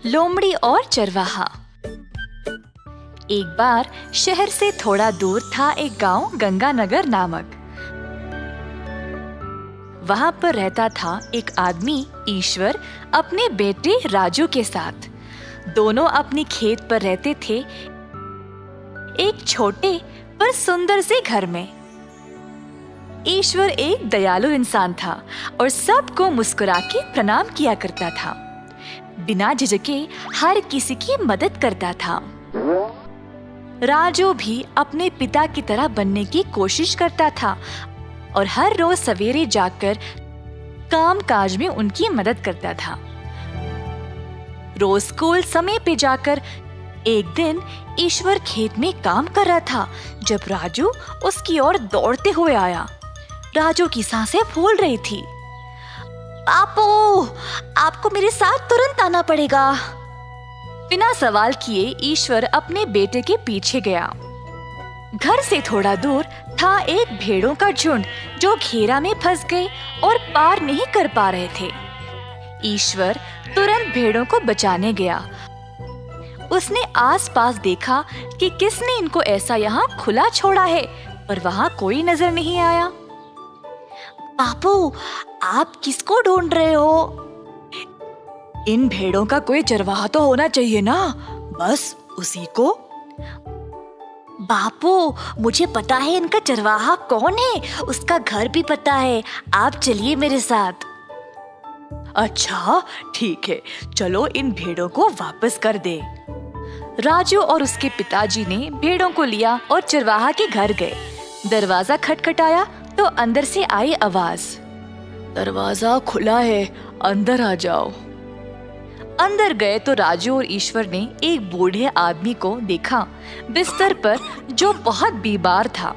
लोमड़ी और चरवाहा। एक बार शहर से थोड़ा दूर था एक गांव गंगानगर नामक। वहां पर रहता था एक आदमी ईश्वर अपने बेटे राजू के साथ। दोनों अपनी खेत पर रहते थे, एक छोटे पर सुंदर से घर में। ईश्वर एक दयालु इंसान था और सबको मुस्कुरा के प्रणाम किया करता था। बिना झिझके हर किसी की मदद करता था। राजू भी अपने पिता की तरह बनने की कोशिश करता था और हर रोज सवेरे जाकर काम काज में उनकी मदद करता था। रोज स्कूल समय पे जाकर एक दिन ईश्वर खेत में काम कर रहा था जब राजू उसकी ओर दौड़ते हुए आया। राजू की सांसें फूल रही थी। पापू, आपको मेरे साथ तुरंत आना पड़ेगा। बिना सवाल किए ईश्वर अपने बेटे के पीछे गया। घर से थोड़ा दूर था एक भेड़ों का झुंड जो घेरा में फंस गए और पार नहीं कर पा रहे थे। ईश्वर तुरंत भेड़ों को बचाने गया। उसने आसपास देखा कि किसने इनको ऐसा यहाँ खुला छोड़ा है, पर वहाँ कोई नजर नहीं आया। बापू, आप किसको ढूंढ रहे हो? इन भेड़ों का कोई चरवाहा तो होना चाहिए ना, बस उसी को। बापू, मुझे पता है इनका चरवाहा कौन है, उसका घर भी पता है। आप चलिए मेरे साथ। अच्छा ठीक है, चलो इन भेड़ों को वापस कर दे। राजू और उसके पिताजी ने भेड़ों को लिया और चरवाहा के घर गए। दरवाजा खटखटाया तो अंदर से आई आवाज, दरवाजा खुला है, अंदर आ जाओ। अंदर गए तो राजू और ईश्वर ने एक बूढ़े आदमी को देखा बिस्तर पर, जो बहुत बीमार था।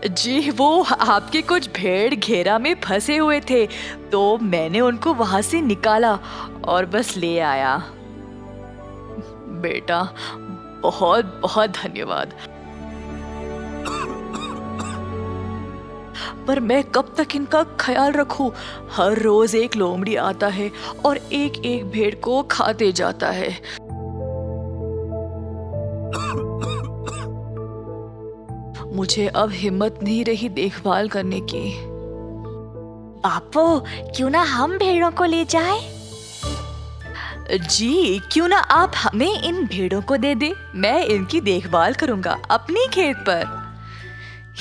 जी, वो आपके कुछ भेड़ घेरा में फंसे हुए थे, तो मैंने उनको वहां से निकाला और बस ले आया। बेटा, बहुत बहुत धन्यवाद। पर मैं कब तक इनका ख्याल रखूं? हर रोज एक लोमड़ी आता है और एक एक भेड़ को खाते जाता है। मुझे अब हिम्मत नहीं रही देखभाल करने की। बापू, क्यों ना हम भेड़ों को ले जाएं? जी, क्यों ना आप हमें इन भेड़ों को दे दे, मैं इनकी देखभाल करूंगा अपने खेत पर।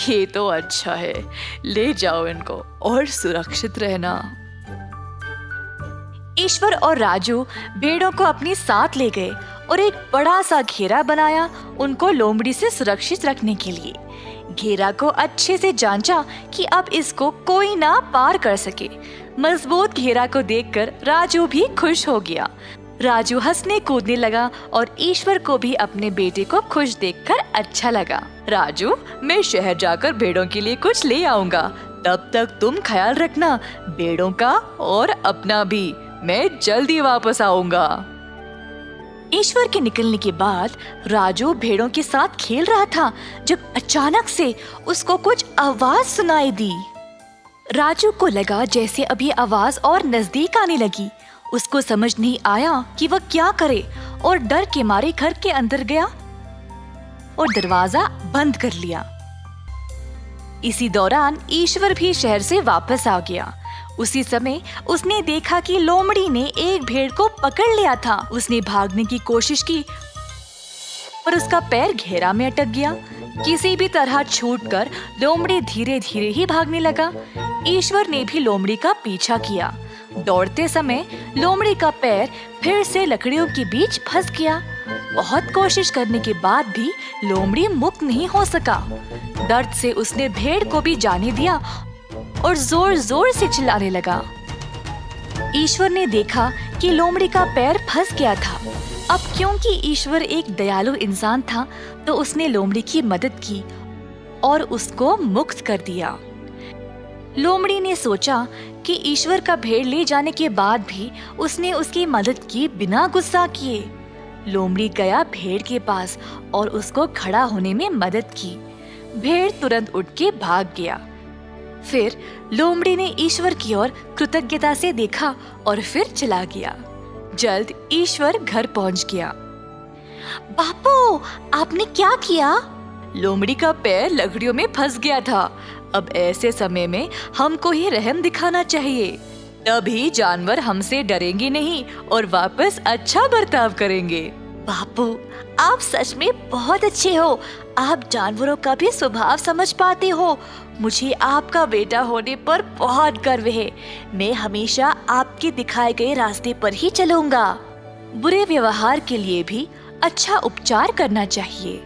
ये तो अच्छा है, ले जाओ इनको और सुरक्षित रहना। ईश्वर और राजू भेड़ों को अपने साथ ले गए और एक बड़ा सा घेरा बनाया उनको लोमड़ी से सुरक्षित रखने के लिए। घेरा को अच्छे से जांचा कि अब इसको कोई ना पार कर सके। मजबूत घेरा को देखकर राजू भी खुश हो गया। राजू हंसने कूदने लगा और ईश्वर को भी अपने बेटे को खुश देखकर अच्छा लगा। राजू, मैं शहर जाकर भेड़ों के लिए कुछ ले आऊंगा, तब तक तुम ख्याल रखना भेड़ों का और अपना भी। मैं जल्दी वापस आऊंगा। ईश्वर के निकलने के बाद राजू भेड़ों के साथ खेल रहा था जब अचानक से उसको कुछ आवाज सुनाई दी। राजू को लगा जैसे अभी आवाज और नजदीक आने लगी। उसको समझ नहीं आया कि वह क्या करे और डर के मारे घर के अंदर गया और दरवाजा बंद कर लिया। इसी दौरान ईश्वर भी शहर से वापस आ गया। उसी समय उसने देखा कि लोमड़ी ने एक भेड़ को पकड़ लिया था। उसने भागने की कोशिश की पर उसका पैर घेरा में अटक गया। किसी भी तरह छूटकर लोमड़ी धीरे धीरे ही भागने लगा। ईश्वर ने भी लोमड़ी का पीछा किया। दौड़ते समय लोमड़ी का पैर फिर से लकड़ियों के बीच फंस गया। बहुत कोशिश करने के बाद भी लोमड़ी मुक्त नहीं हो सका। दर्द से उसने भेड़ को भी जाने दिया और जोर जोर से चिल्लाने लगा। ईश्वर ने देखा कि लोमड़ी का पैर फंस गया था। अब क्योंकि ईश्वर एक दयालु इंसान था, तो उसने लोमड़ी की मदद की और उसको मुक्त कर दिया। लोमड़ी ने सोचा कि ईश्वर का भेड़ ले जाने के बाद भी उसने उसकी मदद की बिना गुस्सा किए। लोमड़ी गया भेड़ के पास और उसको खड़ा होने में मदद की। भेड़ तुरंत उठ के भाग गया। फिर लोमड़ी ने ईश्वर की ओर कृतज्ञता से देखा और फिर चला गया। जल्द ईश्वर घर पहुंच गया। बापू, आपने क्या किया? लोमड़ी का पैर लकड़ियों में फंस गया था। अब ऐसे समय में हमको ही रहम दिखाना चाहिए, तभी जानवर हमसे डरेंगे नहीं और वापस अच्छा बर्ताव करेंगे। बापू, आप सच में बहुत अच्छे हो। आप जानवरों का भी स्वभाव समझ पाते हो। मुझे आपका बेटा होने पर बहुत गर्व है। मैं हमेशा आपके दिखाए गए रास्ते पर ही चलूंगा। बुरे व्यवहार के लिए भी अच्छा उपचार करना चाहिए।